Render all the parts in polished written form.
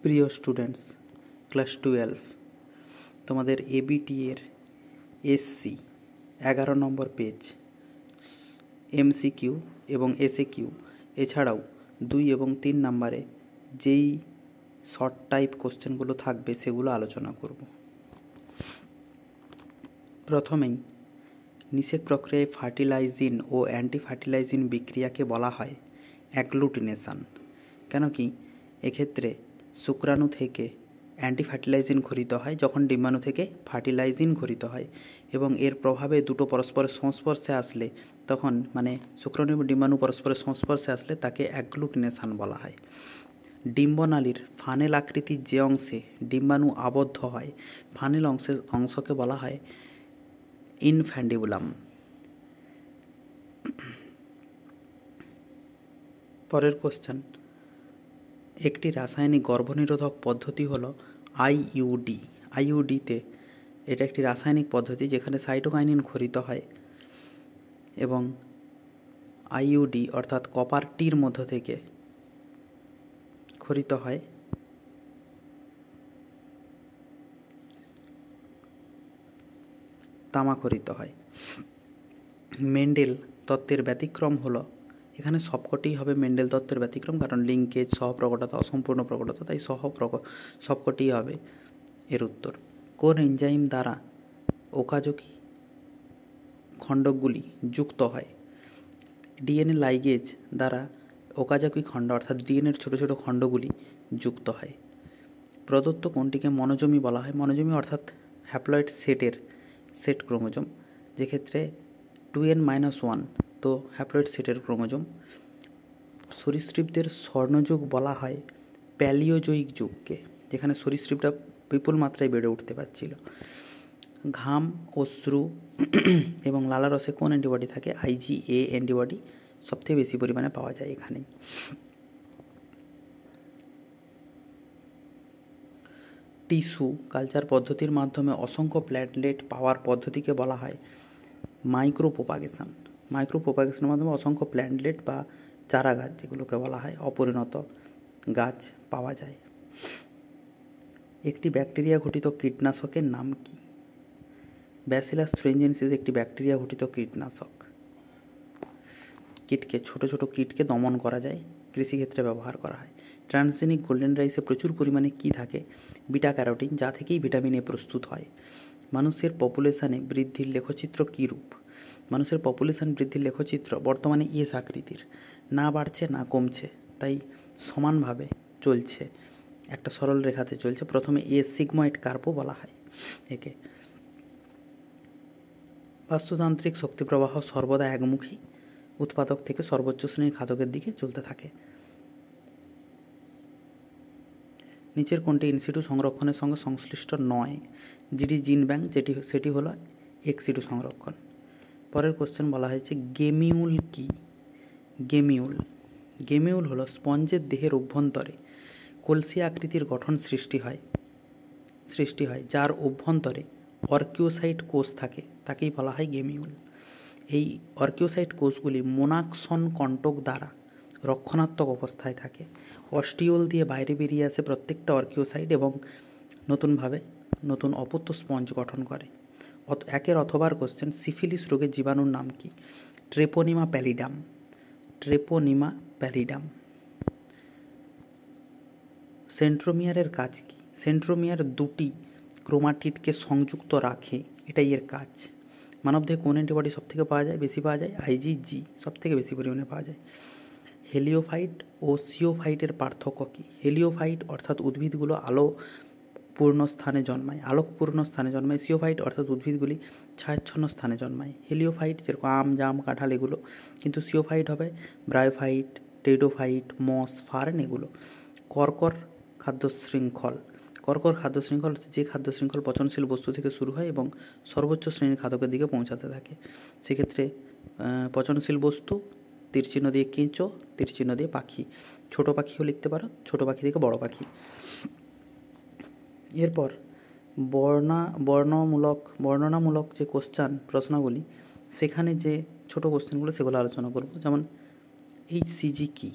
প্রিয় students, class 12 তোমাদের ABT এর এসসি 11 নম্বর পেজ এমসিকিউ এবং এসএকিউ এছাড়াও 2 এবং 3 নম্বরে যেই শর্ট টাইপ কোশ্চেনগুলো থাকবে সেগুলো আলোচনা করব। প্রথমেই নিষেক প্রক্রিয়ায় ফার্টিলাইজিন ও অ্যান্টি ফার্টিলাইজিন বিক্রিয়াকে বলা হয় অ্যাগ্লুটিনেশন। কেন কি এক্ষেত্রে শুক্রাণু থেকে অ্যান্টি ফার্টিলাইজিন ঘটিত হয় যখন ডিম্বাণু থেকে ফার্টিলাইজিন ঘটিত হয়, এবং এর প্রভাবে দুটো পরস্পরের সংস্পর্শে আসলে তখন শুক্রাণু এবং ডিম্বাণু পরস্পরের সংস্পর্শে আসলে তাকে অ্যাগ্লুটিনেশন বলা হয়। ডিম্বনালীর ফানেল আকৃতির যে অংশে ডিম্বাণু আবদ্ধ হয় ফানেল অংশকে বলা হয় ইনফ্যান্ডিবুলাম। পরের কোশ্চেন, একটি রাসায়নিক গর্ভনিরোধক পদ্ধতি হলো আইইউডি। আইইউডিতে এটা একটি রাসায়নিক পদ্ধতি যেখানে সাইটোকাইনিন ঘটিত হয়, এবং আইইউডি অর্থাৎ কপার টির মধ্য থেকে ঘটিত হয় তামা ঘটিত হয়। মেন্ডেল তত্ত্বের ব্যতিক্রম হলো, এখানে সবকটিই হবে মেন্ডেল তত্ত্বের ব্যতিক্রম, কারণ লিঙ্কেজ, সহপ্রকটতা, অসম্পূর্ণ প্রকটতা, তাই সবকটিই হবে এর উত্তর। কোন এনজাইম দ্বারা ওকাজাকি খণ্ডকগুলি যুক্ত হয়? ডিএনএ লাইগেজ দ্বারা ওকাজাকি খণ্ড অর্থাৎ ডিএনএর ছোট ছোট খণ্ডগুলি যুক্ত হয়। প্রদত্ত কোনটিকে মনোজমি বলা হয়? মনোজমি অর্থাৎ হ্যাপ্লয়েড সেট ক্রোমোজোম, যেক্ষেত্রে 2n-1 তো হ্যাপ্লয়েড সেটের ক্রোমোজোম। সরীসৃপদের স্বর্ণযুগ বলা হয় প্যালিওজোইক যুগকে, যেখানে সরীসৃপটা বিপুল মাত্রায় বেড়ে উঠতে পারছিল। ঘাম, অশ্রু এবং লালারসে কোন অ্যান্টিবডি থাকে? IgA অ্যান্টিবডি সবথেকে বেশি পরিমাণে পাওয়া যায় এখানেই। টিস্যু কালচার পদ্ধতির মাধ্যমে অসংখ্য প্ল্যাটলেট পাওয়ার পদ্ধতিকে বলা হয় মাইক্রোপ্রোপাগেশন। মাইক্রোপ্রোপাগেশনের মাধ্যমে অসংখ্য প্ল্যাটলেট বা চারা গাছ যেগুলোকে বলা হয় অপরিণত গাছ পাওয়া যায়। একটি ব্যাকটেরিয়া ঘটিত কীটনাশকের নাম কি? ব্যাসিলাস থুরিনজেন্সিস একটি ব্যাকটেরিয়া ঘটিত কীটনাশক। ছোট ছোট কীটকে দমন করা যায়, কৃষিক্ষেত্রে ব্যবহার করা হয়। ট্রান্সজেনিক গোল্ডেন রাইসে প্রচুর পরিমাণে কি থাকে? বিটা ক্যারোটিন, যা থেকেই ভিটামিন এ প্রস্তুত হয়। মানুষের পপুলেশনে বৃদ্ধির লেখচিত্র কী রূপ? মানুষের পপুলেশন বৃদ্ধির লেখচিত্র বর্তমানে এস আকৃতির, না বাড়ছে না কমছে, তাই সমানভাবে চলছে, একটা সরল রেখাতে চলছে। প্রথমে সিগময়েড কার্ভও বলা হয় একে। বাস্তুতান্ত্রিক শক্তি প্রবাহ সর্বদা একমুখী, উৎপাদক থেকে সর্বোচ্চ শ্রেণীর খাদকের দিকে চলতে থাকে। নিচের কোনটি ইনসিটু সংরক্ষণের সঙ্গে সংশ্লিষ্ট নয়? জিডি জিন ব্যাংক, সেটি হলো এক্সিটু সংরক্ষণ। পরের কোশ্চেন বলা হয়েছে গেমিউল কি? গেমিউল হলো স্পঞ্জের দেহের অভ্যন্তরে কলসি আকৃতির গঠন সৃষ্টি হয় যার অভ্যন্তরে অর্কিওসাইট কোষ থাকে, তাকেই বলা হয় গেমিউল। এই অর্কিওসাইট কোষগুলি মোনাক্সন কণ্টক দ্বারা রক্ষণাত্মক অবস্থায় থাকে। অস্টিওল দিয়ে বাইরে বেরিয়ে আসে প্রত্যেকটা অর্কিওসাইট এবং নতুন অপত্য স্পঞ্জ গঠন করে। একের অথবার কোশ্চেন, সিফিলিস রোগের জীবাণুর নাম কি? ট্রেপোনিমা প্যালিডাম। সেন্ট্রোমিয়ারের কাজ কি? সেন্ট্রোমিয়ার দুটি ক্রোমাটিডকে সংযুক্ত রাখে, এটাই এর কাজ। মানবদেহে কোন অ্যান্টিবডি সবথেকে বেশি পাওয়া যায়? IgG সবথেকে বেশি পরিমাণে পাওয়া যায়। হেলিওফাইট ও সিওফাইটের পার্থক্য কি? হেলিওফাইট অর্থাৎ উদ্ভিদগুলো আলোকপূর্ণ স্থানে জন্মায়। সিওফাইট অর্থাৎ উদ্ভিদগুলি ছায়াচ্ছন্ন স্থানে জন্মায়। হেলিওফাইট যেরকম আম, জাম, কাঁঠাল এগুলো, কিন্তু সিওফাইট হবে ব্রায়োফাইট, টেরিডোফাইট, মস, ফার্ন এগুলো। কর্কর খাদ্য শৃঙ্খল হচ্ছে যে খাদ্য শৃঙ্খল পচনশীল বস্তু থেকে শুরু হয় এবং সর্বোচ্চ শ্রেণীর খাদকের দিকে পৌঁছাতে থাকে। সেক্ষেত্রে পচনশীল বস্তু, তীরচিহ্ন দিয়ে কেঁচো, তীরচিহ্ন দিয়ে পাখি। ছোট পাখিও লিখতে পারো, ছোট পাখি থেকে বড় পাখি। এরপর বর্ণনামূলক যে প্রশ্নগুলি, সেখানে যে ছোট কোশ্চেনগুলো সেগুলো আলোচনা করব। যেমন HCG কি?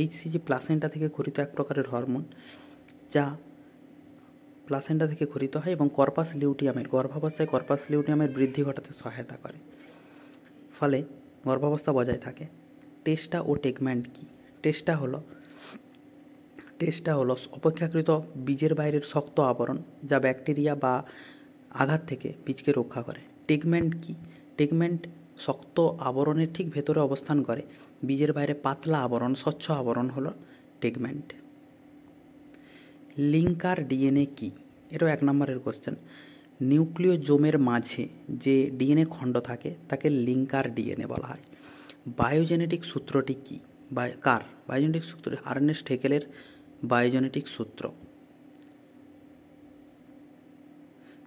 HCG প্লাসেন্টা থেকে ঘটিত এক প্রকারের হরমোন, যা প্লাসেন্টা থেকে ক্ষরিত হয় এবং কর্পাস লিউটিয়ামের গর্ভাবস্থায় কর্পাস লিউটিয়ামের বৃদ্ধি ঘটাতে সহায়তা করে, ফলে গর্ভাবস্থা বজায় থাকে। টেস্টা ও টেগমেন্ট কি? টেস্টা হলো অপেক্ষাকৃত বীজের বাইরের শক্ত আবরণ যা ব্যাকটেরিয়া বা আঘাত থেকে বীজকে রক্ষা করে। টেগমেন্ট কি? টেগমেন্ট শক্ত আবরণের ঠিক ভেতরে অবস্থান করে। বীজের বাইরে পাতলা আবরণ, স্বচ্ছ আবরণ হলো টেগমেন্ট। লিঙ্কার ডিএনএ কি? এটাও 1 নম্বরের কোশ্চেন। নিউক্লিওজোমের মাঝে যে ডিএনএ খণ্ড থাকে তাকে লিঙ্কার ডিএনএ বলা হয়। বায়োজেনেটিক সূত্রটি কি? কার বায়োজেনেটিক সূত্র? আর্নেস্ট হেকেলের বায়োজেনেটিক সূত্র।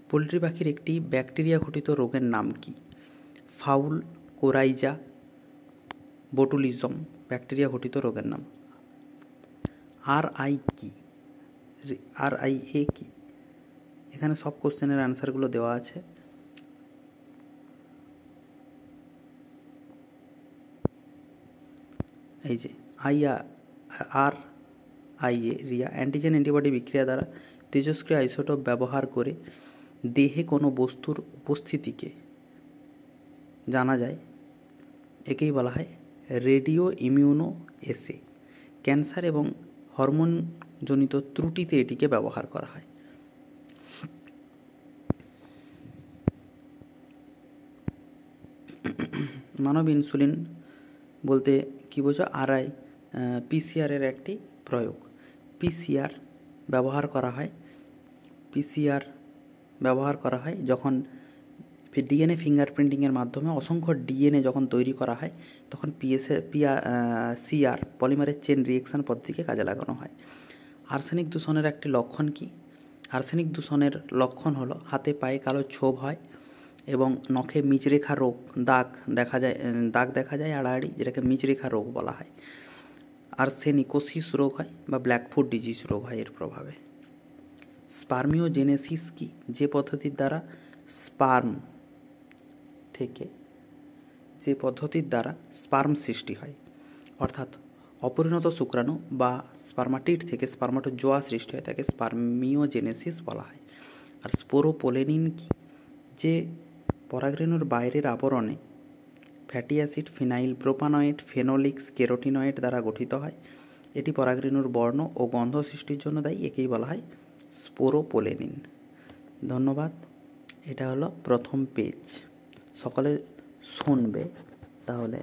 পোলট্রি পাখির একটি ব্যাকটেরিয়া ঘটিত রোগের নাম কি? ফাউল কোরাইজা বোটুলিজম ব্যাকটেরিয়া ঘটিত রোগের নাম। RIA কি? এখানে সব কোশ্চেনের অ্যান্সারগুলো দেওয়া আছে। এই যে RIA রিয়া অ্যান্টিজেন অ্যান্টিবডি বিক্রিয়া দ্বারা তেজস্ক্রিয় আইসোটোপ ব্যবহার করে দেহে কোনো বস্তুর উপস্থিতিকে জানা যায়, একেই বলা হয় রেডিও ইমিউনো এসে। ক্যান্সার এবং হরমোনজনিত ত্রুটিতে এটিকে ব্যবহার করা হয়। মানব ইনসুলিন বলতে কী বোঝো? পিসিআরের একটি প্রয়োগ। পিসিআর ব্যবহার করা হয় যখন ডিএনএ ফিঙ্গারপ্রিন্টিংয়ের মাধ্যমে অসংখ্য ডিএনএ যখন তৈরি করা হয় তখন সিআর পলিমারেজ চেন রিয়েকশন পদ্ধতিকে কাজে লাগানো হয়। আর্সেনিক দূষণের একটি লক্ষণ কি? আর্সেনিক দূষণের লক্ষণ হলো হাতে পায়ে কালো ছোপ হয় এবং নখে মিচরেখা রোগ দাগ দেখা যায় আড়াআড়ি, যেটাকে মিচরেখা রোগ বলা হয়। আর্সেনিকোসিস রোগ হয় বা ব্ল্যাকফুট ডিজিজ রোগ হয় এর প্রভাবে। স্পার্মিওজেনেসিস কি? যে পদ্ধতির দ্বারা স্পার্ম সৃষ্টি হয়, অর্থাৎ অপরিণত শুক্রাণু বা স্পার্মাটিড থেকে স্পার্মাটোজোয়া সৃষ্টি হয়, তাকে স্পার্মিওজেনেসিস বলা হয়। আর স্পোরোপোলেনিন কি? যে পরাগরেণুর বাইরের আবরণে fatty acid, phenyl propanoid, phenolics, carotenoid দ্বারা গঠিত হয়, এটি পরাগরেণুর বর্ণ ও গন্ধ সৃষ্টির জন্য দায়ী, একেই বলা হয় স্পোরোপোলেনিন। ধন্যবাদ। এটা হলো প্রথম পেজ, সকলে শুনবে তাহলে